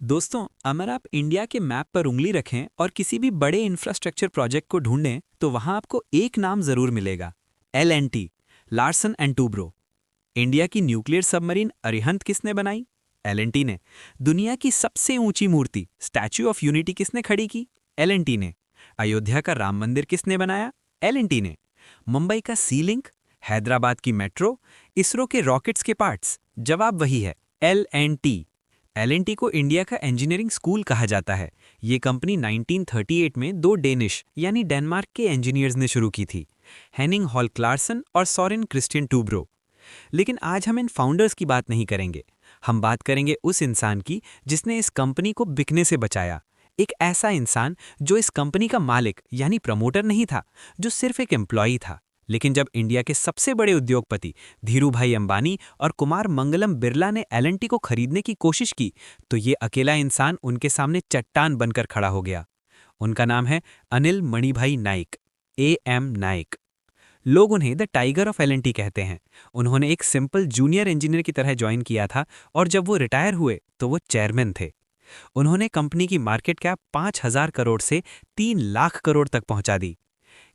दोस्तों, अगर आप इंडिया के मैप पर उंगली रखें और किसी भी बड़े इंफ्रास्ट्रक्चर प्रोजेक्ट को ढूंढें तो वहां आपको एक नाम जरूर मिलेगा। L Larsen and Toubro. India की न्यूक्लियर सबमरीन अरिहंत किसने बनाई? एल ने। दुनिया की सबसे ऊंची मूर्ति स्टैच्यू ऑफ यूनिटी किसने खड़ी की? एल ने। अयोध्या का राम मंदिर किसने बनाया? एल ने। मुंबई का सी लिंक, हैदराबाद की मेट्रो, इसरो के रॉकेट्स के पार्ट्स, जवाब वही है, एल एल को इंडिया का इंजीनियरिंग स्कूल कहा जाता है। ये कंपनी 1938 में दो डेनिश यानी डेनमार्क के इंजीनियर्स ने शुरू की थी, हेनिंग हॉल क्लार्सन और सोरेन क्रिस्टियन टूब्रो। लेकिन आज हम इन फाउंडर्स की बात नहीं करेंगे। हम बात करेंगे उस इंसान की जिसने इस कंपनी को बिकने से बचाया। एक ऐसा इंसान जो इस कंपनी का मालिक यानी प्रमोटर नहीं था, जो सिर्फ एक एम्प्लॉई था। लेकिन जब इंडिया के सबसे बड़े उद्योगपति धीरूभाई अंबानी और कुमार मंगलम बिरला ने एल को खरीदने की कोशिश की, तो ये अकेला इंसान उनके सामने चट्टान बनकर खड़ा हो गया। उनका नाम है अनिल मणिभाई नाइक, AM नाइक। लोग उन्हें द टाइगर ऑफ एल कहते हैं। उन्होंने एक सिंपल जूनियर इंजीनियर की तरह ज्वाइन किया था और जब वो रिटायर हुए तो वो चेयरमैन थे। उन्होंने कंपनी की मार्केट कैप 5,000 करोड़ से 3 लाख करोड़ तक पहुंचा दी।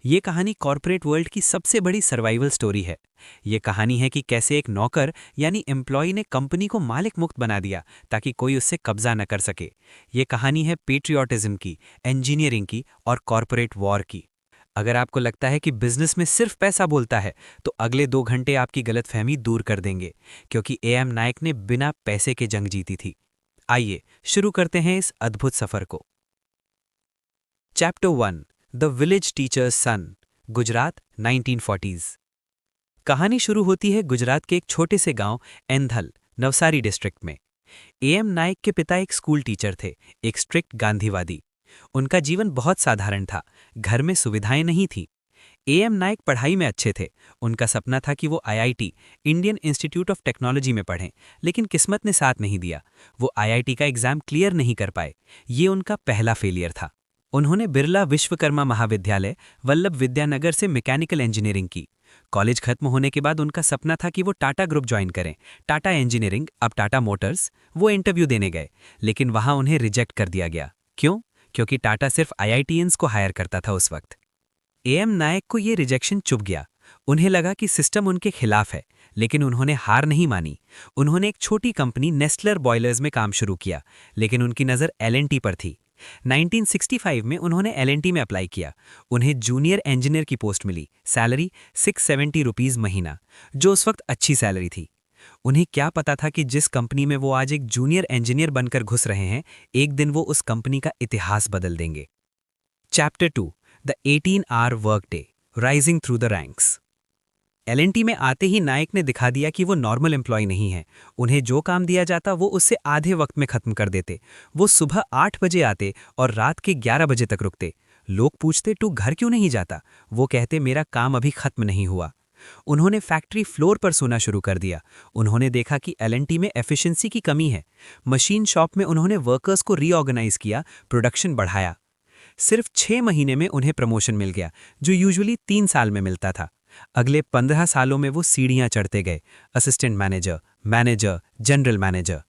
ये कहानी कॉर्पोरेट वर्ल्ड की सबसे बड़ी सर्वाइवल स्टोरी है। ये कहानी है कि कैसे एक नौकर यानी एम्प्लॉय ने कंपनी को मालिक मुक्त बना दिया ताकि कोई उससे कब्जा न कर सके। ये कहानी है पेट्रियोटिज्म की, इंजीनियरिंग की और कॉर्पोरेट वॉर की। अगर आपको लगता है कि बिजनेस में सिर्फ पैसा बोलता है, तो अगले 2 घंटे आपकी गलतफहमी दूर कर देंगे, क्योंकि AM नायक ने बिना पैसे के जंग जीती थी। आइए शुरू करते हैं इस अद्भुत सफर को। Chapter 1, the village teacher's son, Gujarat 1940s। कहानी शुरू होती है गुजरात के एक छोटे से गांव एंधल, नवसारी डिस्ट्रिक्ट में। AM नायक के पिता एक स्कूल टीचर थे, एक स्ट्रिक्ट गांधीवादी। उनका जीवन बहुत साधारण था, घर में सुविधाएं नहीं थी। AM नायक पढ़ाई में अच्छे थे। उनका सपना था कि वो IIT, Indian institute of technology में पढ़ें, लेकिन किस्मत ने साथ नहीं दिया। वो IIT का एग्जाम क्लियर नहीं कर पाए। ये उनका पहला फेलियर था। उन्होंने बिरला विश्वकर्मा महाविद्यालय, वल्लभ विद्यानगर से मैकेनिकल इंजीनियरिंग की। कॉलेज खत्म होने के बाद उनका सपना था कि वो टाटा ग्रुप ज्वाइन करें, टाटा इंजीनियरिंग, अब टाटा मोटर्स। वो इंटरव्यू देने गए, लेकिन वहां उन्हें रिजेक्ट कर दिया गया। क्यों? क्योंकि टाटा सिर्फ IITians को हायर करता था उस वक्त। AM नायक को ये रिजेक्शन चुभ गया। उन्हें लगा कि सिस्टम उनके खिलाफ है, लेकिन उन्होंने हार नहीं मानी। उन्होंने एक छोटी कंपनी नेस्टलर बॉयलर्स में काम शुरू किया, लेकिन उनकी नज़र L&T पर थी। 1965 में उन्होंने L&T में अप्लाई किया। उन्हें जूनियर इंजीनियर की पोस्ट मिली, सैलरी 670 रुपीज़ महीना, जो उस वक्त अच्छी सैलरी थी। उन्हें क्या पता था कि जिस कंपनी में वो आज एक जूनियर इंजीनियर बनकर घुस रहे हैं, एक दिन वो उस कंपनी का इतिहास बदल देंगे। Chapter 2, the 18 hour work day, rising through the ranks. L&T में आते ही नायक ने दिखा दिया कि वो नॉर्मल एम्प्लॉय नहीं है। उन्हें जो काम दिया जाता वो उससे आधे वक्त में खत्म कर देते। वो सुबह 8 बजे आते और रात के 11 बजे तक रुकते। लोग पूछते, तू घर क्यों नहीं जाता? वो कहते, मेरा काम अभी खत्म नहीं हुआ। उन्होंने फैक्ट्री फ्लोर पर सोना शुरू कर दिया। उन्होंने देखा कि L&T में एफिशिएंसी की कमी है। मशीन शॉप में उन्होंने वर्कर्स को रीऑर्गेनाइज किया, प्रोडक्शन बढ़ाया। सिर्फ 6 महीने में उन्हें प्रमोशन मिल गया, जो यूजुअली 3 साल में मिलता था। अगले 15 सालों में वो सीढ़ियां चढ़ते गए, assistant manager, manager, general manager.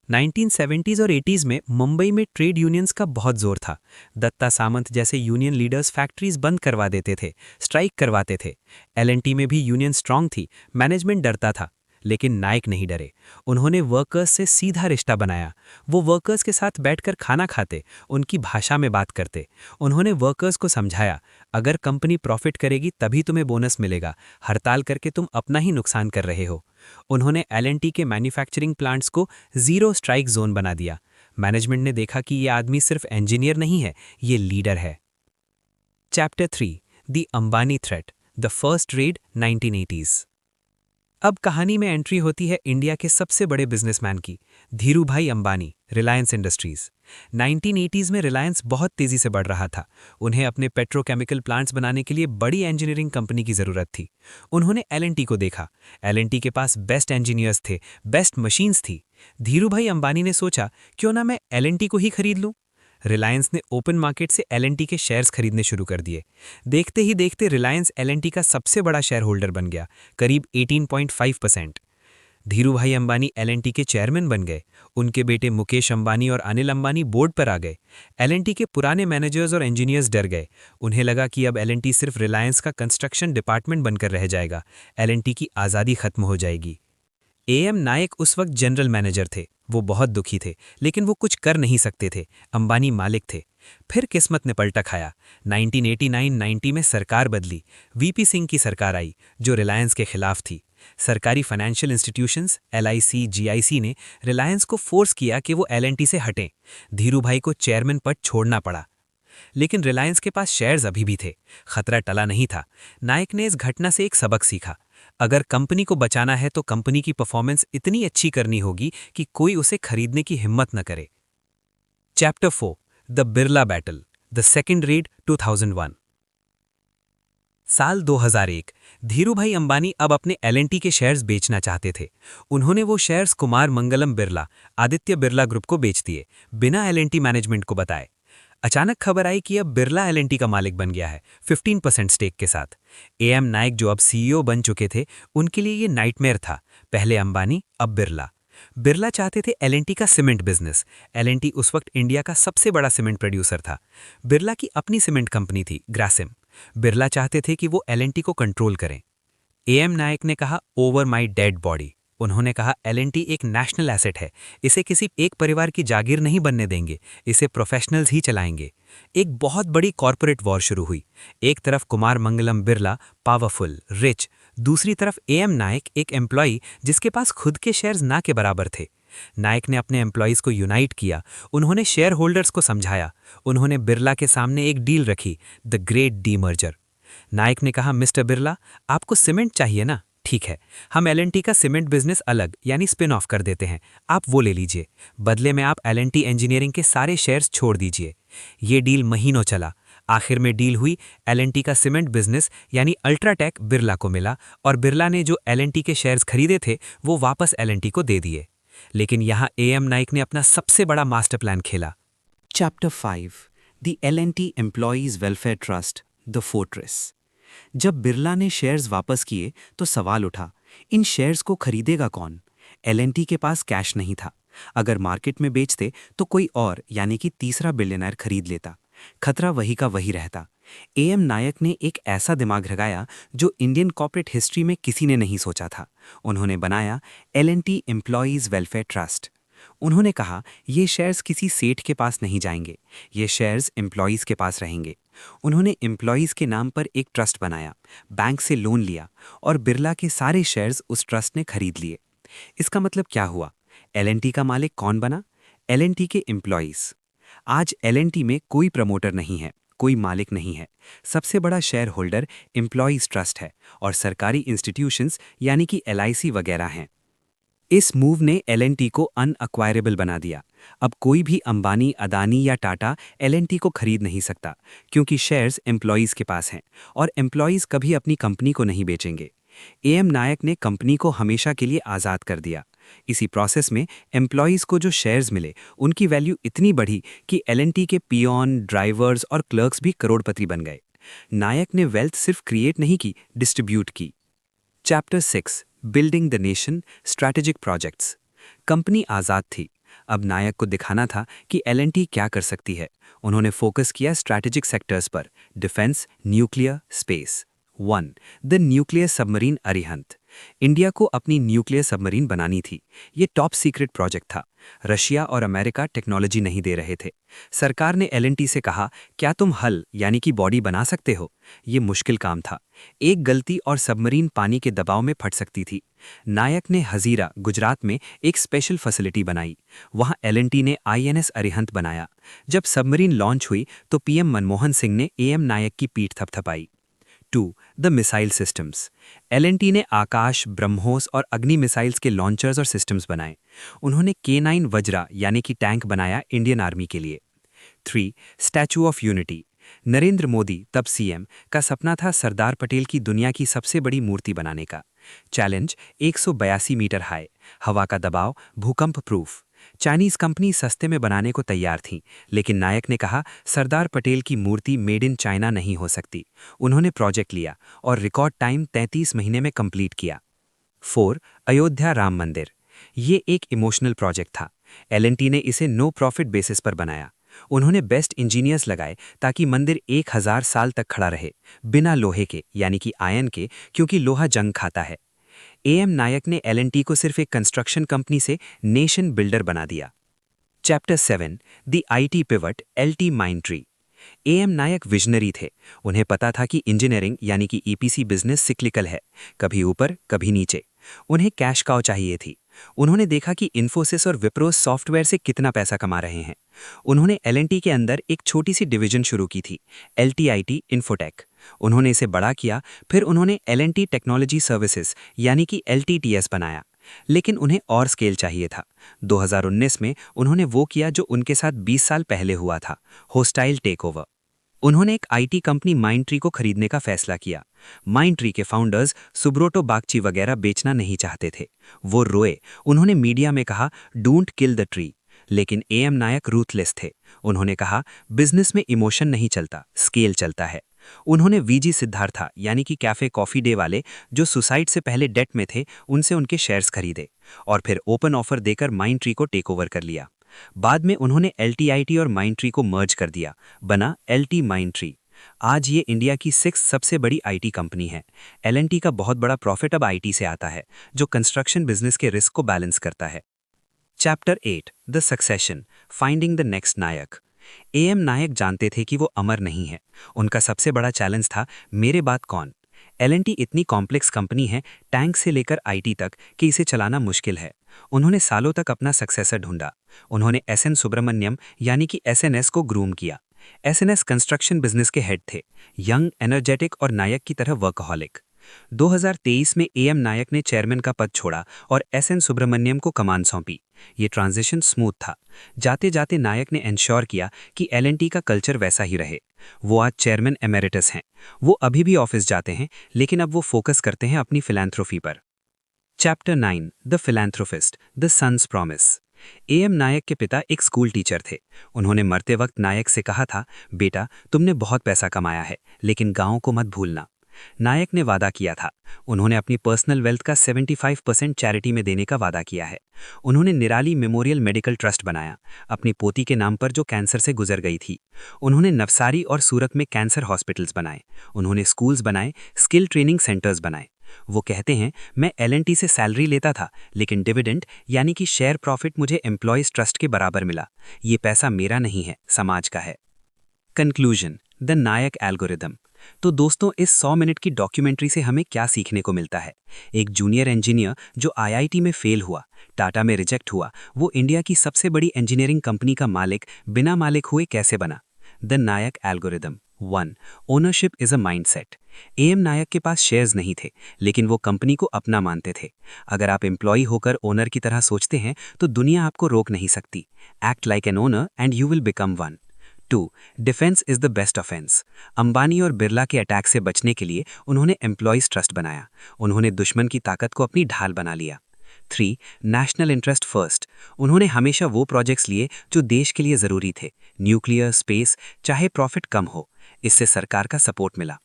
1970s और 80s में मुंबई में ट्रेड यूनियंस का बहुत जोर था। दत्ता सामंत जैसे यूनियन लीडर्स फैक्ट्रीज बंद करवा देते थे, स्ट्राइक करवाते थे। L&T में भी यूनियन स्ट्रांग थी, मैनेजमेंट डरता था, लेकिन नायक नहीं डरे। उन्होंने वर्कर्स से सीधा रिश्ता बनाया। वो वर्कर्स के साथ बैठकर खाना खाते, उनकी भाषा में बात करते। उन्होंने वर्कर्स को समझाया, अगर कंपनी प्रॉफिट करेगी तभी तुम्हें बोनस मिलेगा, हड़ताल करके तुम अपना ही नुकसान कर रहे हो। उन्होंने L&T के मैन्युफैक्चरिंग प्लांट्स को जीरो स्ट्राइक जोन बना दिया। मैनेजमेंट ने देखा कि ये आदमी सिर्फ इंजीनियर नहीं है, ये लीडर है। Chapter 3, the Ambani threat, the first red 1980s। अब कहानी में एंट्री होती है इंडिया के सबसे बड़े बिजनेसमैन की, धीरूभाई अंबानी, रिलायंस इंडस्ट्रीज। 1980s में रिलायंस बहुत तेजी से बढ़ रहा था। उन्हें अपने पेट्रोकेमिकल प्लांट्स बनाने के लिए बड़ी इंजीनियरिंग कंपनी की जरूरत थी। उन्होंने L&T को देखा। L&T के पास बेस्ट इंजीनियर्स थे, बेस्ट मशीन्स थी। धीरूभाई अंबानी ने सोचा, क्यों ना मैं L&T को ही खरीद लूं। रिलायंस ने ओपन मार्केट से L&T के शेयर्स खरीदने शुरू कर दिए। देखते ही देखते रिलायंस L&T का सबसे बड़ा शेयर होल्डर बन गया, करीब 18.5%। धीरूभाई अंबानी एल&टी के चेयरमैन बन गए। उनके बेटे मुकेश अंबानी और अनिल अंबानी बोर्ड पर आ गए। एल&टी के पुराने मैनेजर्स और इंजीनियर्स डर गए। उन्हें लगा कि अब एल&टी सिर्फ रिलायंस का कंस्ट्रक्शन डिपार्टमेंट बनकर रह जाएगा, एल&टी की आज़ादी खत्म हो जाएगी। एएम नायक उस वक्त जनरल मैनेजर थे। वो बहुत दुखी थे, लेकिन वो कुछ कर नहीं सकते थे। अंबानी मालिक थे। फिर किस्मत ने पलटा खाया। 1989-90 में सरकार बदली। वीपी सिंह की सरकार आई, जो रिलायंस के खिलाफ थी। सरकारी फाइनेंशियल इंस्टीट्यूशंस एलआईसी, जीआईसी ने रिलायंस को फोर्स किया कि वो एल&टी से हटें। धीरूभाई को चेयरमैन पद छोड़ना पड़ा। लेकिन रिलायंस के पास शेयर्स अभी भी थे। खतरा टला नहीं था। नायक ने इस घटना से एक सबक सीखा। अगर कंपनी को बचाना है तो कंपनी की परफॉर्मेंस इतनी अच्छी करनी होगी कि कोई उसे खरीदने की हिम्मत न करे। Chapter 4 the Birla battle, the second red 2001। साल 2001। धीरूभाई अंबानी अब अपने एल&टी के शेयर्स बेचना चाहते थे। उन्होंने वो शेयर्स कुमार मंगलम बिरला, आदित्य बिरला ग्रुप को बेच दिए, बिना एल&टी मैनेजमेंट को बताए। अचानक खबर आई कि अब बिरला एल&टी का मालिक बन गया है, 15% स्टेक के साथ। एएम नायक, जो अब सीईओ बन चुके थे, उनके लिए ये नाइटमेयर था। पहले अंबानी, अब बिरला। बिरला चाहते थे एल&टी का सीमेंट बिजनेस। एल&टी उस वक्त इंडिया का सबसे बड़ा सीमेंट प्रोड्यूसर था। बिरला की अपनी सीमेंट कंपनी थी, ग्रासिम। बिरला चाहते थे कि वो एल&टी को कंट्रोल करें। एएम नायक ने कहा, ओवर माई डेड बॉडी। उन्होंने कहा, एल&टी एक नेशनल एसेट है, इसे किसी एक परिवार की जागीर नहीं बनने देंगे, इसे प्रोफेशनल्स ही चलाएंगे। एक बहुत बड़ी कॉर्पोरेट वॉर शुरू हुई। एक तरफ कुमार मंगलम बिरला, पावरफुल, रिच। दूसरी तरफ एएम नायक, एक एम्प्लॉई जिसके पास खुद के शेयर्स ना के बराबर थे। नायक ने अपने एम्प्लॉयज़ को यूनाइट किया। उन्होंने शेयर होल्डर्स को समझाया। उन्होंने बिरला के सामने एक डील रखी, द ग्रेट डीमर्जर। नायक ने कहा, मिस्टर बिरला, आपको सीमेंट चाहिए ना? ठीक है, हम एल&टी का सीमेंट बिजनेस अलग यानी स्पिन ऑफ कर देते हैं, आप वो ले लीजिए। बदले में आप एल&टी इंजीनियरिंग के सारे शेयर्स छोड़ दीजिए। ये डील महीनों चला। आखिर में डील हुई। एल&टी का सीमेंट बिजनेस यानी अल्ट्राटेक बिरला को मिला, और बिरला ने जो एल&टी के शेयर्स खरीदे थे वो वापस एल&टी को दे दिए। लेकिन यहाँ एएम नायक ने अपना सबसे बड़ा मास्टर प्लान खेला। Chapter 5 the L&T employees welfare trust, the fortress. जब बिरला ने शेयर्स वापस किए तो सवाल उठा, इन शेयर्स को खरीदेगा कौन? एल&टी के पास कैश नहीं था। अगर मार्केट में बेचते तो कोई और यानी कि तीसरा बिलियनर खरीद लेता। खतरा वही का वही रहता। एएम नायक ने एक ऐसा दिमाग लगाया जो इंडियन कॉर्पोरेट हिस्ट्री में किसी ने नहीं सोचा था। उन्होंने बनाया एल&टी एम्प्लॉयज़ वेलफेयर ट्रस्ट। उन्होंने कहा, ये शेयर्स किसी सेठ के पास नहीं जाएंगे, ये शेयर्स एम्प्लॉयज़ के पास रहेंगे। उन्होंने एम्प्लॉयज़ के नाम पर एक ट्रस्ट बनाया, बैंक से लोन लिया, और बिरला के सारे शेयर्स उस ट्रस्ट ने खरीद लिए। इसका मतलब क्या हुआ? एल&टी का मालिक कौन बना? एल&टी के एम्प्लॉयज़। आज एल&टी में कोई प्रमोटर नहीं है, कोई मालिक नहीं है। सबसे बड़ा शेयर होल्डर एम्प्लॉयज़ ट्रस्ट है, और सरकारी इंस्टीट्यूशंस यानी कि एलआईसी वगैरह हैं। इस मूव ने एल&टी को अनअक्वायरेबल बना दिया। अब कोई भी अंबानी, अदानी या टाटा एल&टी को खरीद नहीं सकता, क्योंकि शेयर्स एम्प्लॉयज़ के पास हैं, और एम्प्लॉयज़ कभी अपनी कंपनी को नहीं बेचेंगे। एएम नायक ने कंपनी को हमेशा के लिए आज़ाद कर दिया। इसी प्रोसेस में एम्प्लॉयज़ को जो शेयर्स मिले, उनकी वैल्यू इतनी बढ़ी कि एल&टी के पियोन, ड्राइवर्स और क्लर्क्स भी करोड़पति बन गए। नायक ने वेल्थ सिर्फ क्रिएट नहीं की, डिस्ट्रीब्यूट की। Chapter 6 building the nation, strategic projects. Company आज़ाद थी। अब नायक को दिखाना था कि एल&टी क्या कर सकती है। उन्होंने फोकस किया स्ट्रैटेजिक सेक्टर्स पर, defence, nuclear, space. 1 the nuclear submarine Arihant. India को अपनी न्यूक्लियर सबमरीन बनानी थी। ये टॉप सीक्रेट प्रोजेक्ट था। रशिया और अमेरिका टेक्नोलॉजी नहीं दे रहे थे। सरकार ने एल&टी से कहा, क्या तुम हल यानी कि बॉडी बना सकते हो? ये मुश्किल काम था। एक गलती और सबमरीन पानी के दबाव में फट सकती थी। नायक ने हजीरा, गुजरात में एक स्पेशल फैसिलिटी बनाई। वहां एल&टी ने आईएनएस अरिहंत बनाया। जब सबमरीन लॉन्च हुई तो पीएम मनमोहन सिंह ने एएम नायक की पीठ थपथपाई। 2 द मिसाइल सिस्टम्स। एल&टी ने आकाश, ब्रह्मोस और अग्नि मिसाइल्स के लॉन्चर्स और सिस्टम्स बनाए। उन्होंने K9 वज्रा यानी कि टैंक बनाया इंडियन आर्मी के लिए। 3 statue of unity. Narendra Modi, तब सीएम, का सपना था सरदार पटेल की दुनिया की सबसे बड़ी मूर्ति बनाने का। चैलेंज 182 मीटर हाई, हवा का दबाव, भूकंप प्रूफ। चाइनीज कंपनी सस्ते में बनाने को तैयार थी, लेकिन नायक ने कहा, सरदार पटेल की मूर्ति मेड इन चाइना नहीं हो सकती। उन्होंने प्रोजेक्ट लिया और रिकॉर्ड टाइम 33 महीने में कंप्लीट किया। 4. अयोध्या राम मंदिर। ये एक इमोशनल प्रोजेक्ट था। एल&टी ने इसे नो प्रॉफिट बेसिस पर बनाया। उन्होंने बेस्ट इंजीनियर्स लगाए ताकि मंदिर 1000 साल तक खड़ा रहे, बिना लोहे के यानी कि आयन के, क्योंकि लोहा जंग खाता है। एएम नायक ने एल&टी को सिर्फ एक कंस्ट्रक्शन कंपनी से नेशन बिल्डर बना दिया। Chapter 7, the IT pivot, L and T Mindtree. AM Naik visionary थे। उन्हें पता था कि इंजीनियरिंग यानी कि ईपीसी बिजनेस सिक्लिकल है, कभी ऊपर कभी नीचे। उन्हें कैश काउ चाहिए थी। उन्होंने देखा कि इन्फोसिस और विप्रो सॉफ्टवेयर से कितना पैसा कमा रहे हैं। उन्होंने एल&टी के अंदर एक छोटी सी डिवीजन शुरू की थी, एल&टी इन्फोटेक। उन्होंने इसे बड़ा किया, फिर उन्होंने एल&टी टेक्नोलॉजी सर्विसेज यानी कि एलटीटीएस बनाया। लेकिन उन्हें और स्केल चाहिए था। 2019 में उन्होंने वो किया जो उनके साथ 20 साल पहले हुआ था, होस्टाइल टेकओवर। उन्होंने एक आईटी कंपनी माइंडट्री को खरीदने का फैसला किया। माइंडट्री के फाउंडर्स सुब्रोटो बागची वगैरह बेचना नहीं चाहते थे। वो रोए। उन्होंने मीडिया में कहा, डोंट किल द ट्री। लेकिन एएम नायक रूथलेस थे। उन्होंने कहा, बिजनेस में इमोशन नहीं चलता, स्केल चलता है। उन्होंने वीजी सिद्धार्था यानी कि कैफे कॉफी डे वाले, जो सुसाइड से पहले डेट में थे, उनसे उनके शेयर्स खरीदे और फिर ओपन ऑफर देकर माइंडट्री को टेक ओवर कर लिया। बाद में उन्होंने एलटीआईटी और माइंडट्री को मर्ज कर दिया, बना एलटी माइंडट्री। आज ये इंडिया की 6th सबसे बड़ी आईटी कंपनी है। एल&टी का बहुत बड़ा प्रॉफिट अब आईटी से आता है, जो कंस्ट्रक्शन बिजनेस के रिस्क को बैलेंस करता है। Chapter 8, the succession, finding the next Naik. A M Naik जानते थे कि वो अमर नहीं है। उनका सबसे बड़ा चैलेंज था, मेरे बाद कौन। एल&टी इतनी कॉम्प्लेक्स कंपनी है, टैंक से लेकर आईटी तक, कि इसे चलाना मुश्किल है। उन्होंने सालों तक अपना सक्सेसर ढूंढा। उन्होंने एसएन सुब्रमण्यम यानी कि एसएनएस को ग्रूम किया। एसएनएस कंस्ट्रक्शन बिजनेस के हेड थे, यंग, एनर्जेटिक और नायक की तरह वर्कहॉलिक। 2023 में एएम नायक ने चेयरमैन का पद छोड़ा और एसएन सुब्रमण्यम को कमान सौंपी। ये ट्रांजिशन स्मूथ था। जाते जाते नायक ने इंश्योर किया कि एल&टी का कल्चर वैसा ही रहे। वो आज चेयरमैन एमेरिटस हैं। वो अभी भी ऑफिस जाते हैं, लेकिन अब वो फोकस करते हैं अपनी फिलैंथ्रोफी पर। Chapter 9, the philanthropist, the sons promise. A M Naik के पिता एक स्कूल टीचर थे। उन्होंने मरते वक्त नायक से कहा था, बेटा तुमने बहुत पैसा कमाया है, लेकिन गांव को मत भूलना। नायक ने वादा किया था। उन्होंने अपनी पर्सनल वेल्थ का 75% चैरिटी में देने का वादा किया है। उन्होंने निराली मेमोरियल मेडिकल ट्रस्ट बनाया, अपनी पोती के नाम पर जो कैंसर से गुजर गई थी। उन्होंने नवसारी और सूरत में कैंसर हॉस्पिटल्स बनाए। उन्होंने स्कूल्स बनाए, स्किल ट्रेनिंग सेंटर्स बनाए। वो कहते हैं, मैं एल&टी से सैलरी लेता था, लेकिन डिविडेंड यानी कि शेयर प्रॉफिट मुझे एम्प्लॉयज ट्रस्ट के बराबर मिला। ये पैसा मेरा नहीं है, समाज का है। Conclusion, the Naik algorithm. तो दोस्तों, इस 100 मिनट की डॉक्यूमेंट्री से हमें क्या सीखने को मिलता है? एक जूनियर इंजीनियर जो आईआईटी में फेल हुआ, टाटा में रिजेक्ट हुआ, वो इंडिया की सबसे बड़ी इंजीनियरिंग कंपनी का मालिक बिना मालिक हुए कैसे बना? The Naik algorithm. 1. Ownership is a mindset. A M Naik के पास शेयर्स नहीं थे, लेकिन वो कंपनी को अपना मानते थे। अगर आप एम्प्लॉय होकर ओनर की तरह सोचते हैं, तो दुनिया आपको रोक नहीं सकती। Act like an owner and you will become one. 2. Defence is the best offence. Ambani और बिरला के अटैक से बचने के लिए उन्होंने एम्प्लॉयज ट्रस्ट बनाया। उन्होंने दुश्मन की ताकत को अपनी ढाल बना लिया। 3. National interest first. उन्होंने हमेशा वो प्रोजेक्ट्स लिए जो देश के लिए जरूरी थे, न्यूक्लियर, स्पेस, चाहे प्रॉफिट कम हो। इससे सरकार का सपोर्ट मिला।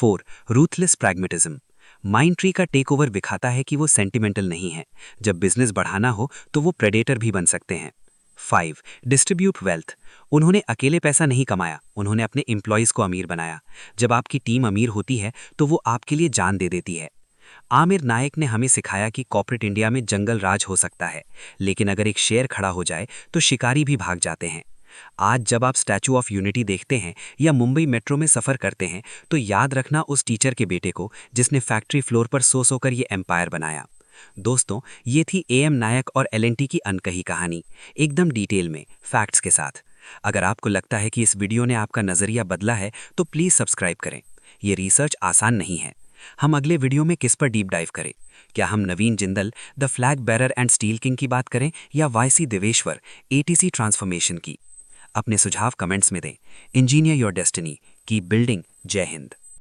4. Ruthless pragmatism. माइंडट्री का टेक ओवर दिखाता है कि वो सेंटिमेंटल नहीं है। जब बिजनेस बढ़ाना हो तो वो प्रेडेटर भी बन सकते हैं। 5. Distribute wealth. उन्होंने अकेले पैसा नहीं कमाया, उन्होंने अपने एम्प्लॉयज को अमीर बनाया। जब आपकी टीम अमीर होती है तो वो आपके लिए जान दे देती है। आमिर नायक ने हमें सिखाया कि कॉर्पोरेट इंडिया में जंगल राज हो सकता है, लेकिन अगर एक शेर खड़ा हो जाए तो शिकारी भी भाग जाते हैं। आज जब आप स्टैचू ऑफ यूनिटी देखते हैं या मुंबई मेट्रो में सफर करते हैं, तो याद रखना उस टीचर के बेटे को जिसने फैक्ट्री फ्लोर पर सो सोकर ये एम्पायर बनाया। दोस्तों, ये थी एएम नायक और एल&टी की अनकही कहानी, एकदम डिटेल में, फैक्ट्स के साथ। अगर आपको लगता है कि इस वीडियो ने आपका नजरिया बदला है, तो प्लीज सब्सक्राइब करें। ये रिसर्च आसान नहीं है। हम अगले वीडियो में किस पर डीप डाइव करें? क्या हम Naveen Jindal, the flag bearer and steel king की बात करें, या वाईसी देवेश्वर, एटीसी ट्रांसफॉर्मेशन की? अपने सुझाव कमेंट्स में दें। Engineer your destiny, keep building. जय हिंद।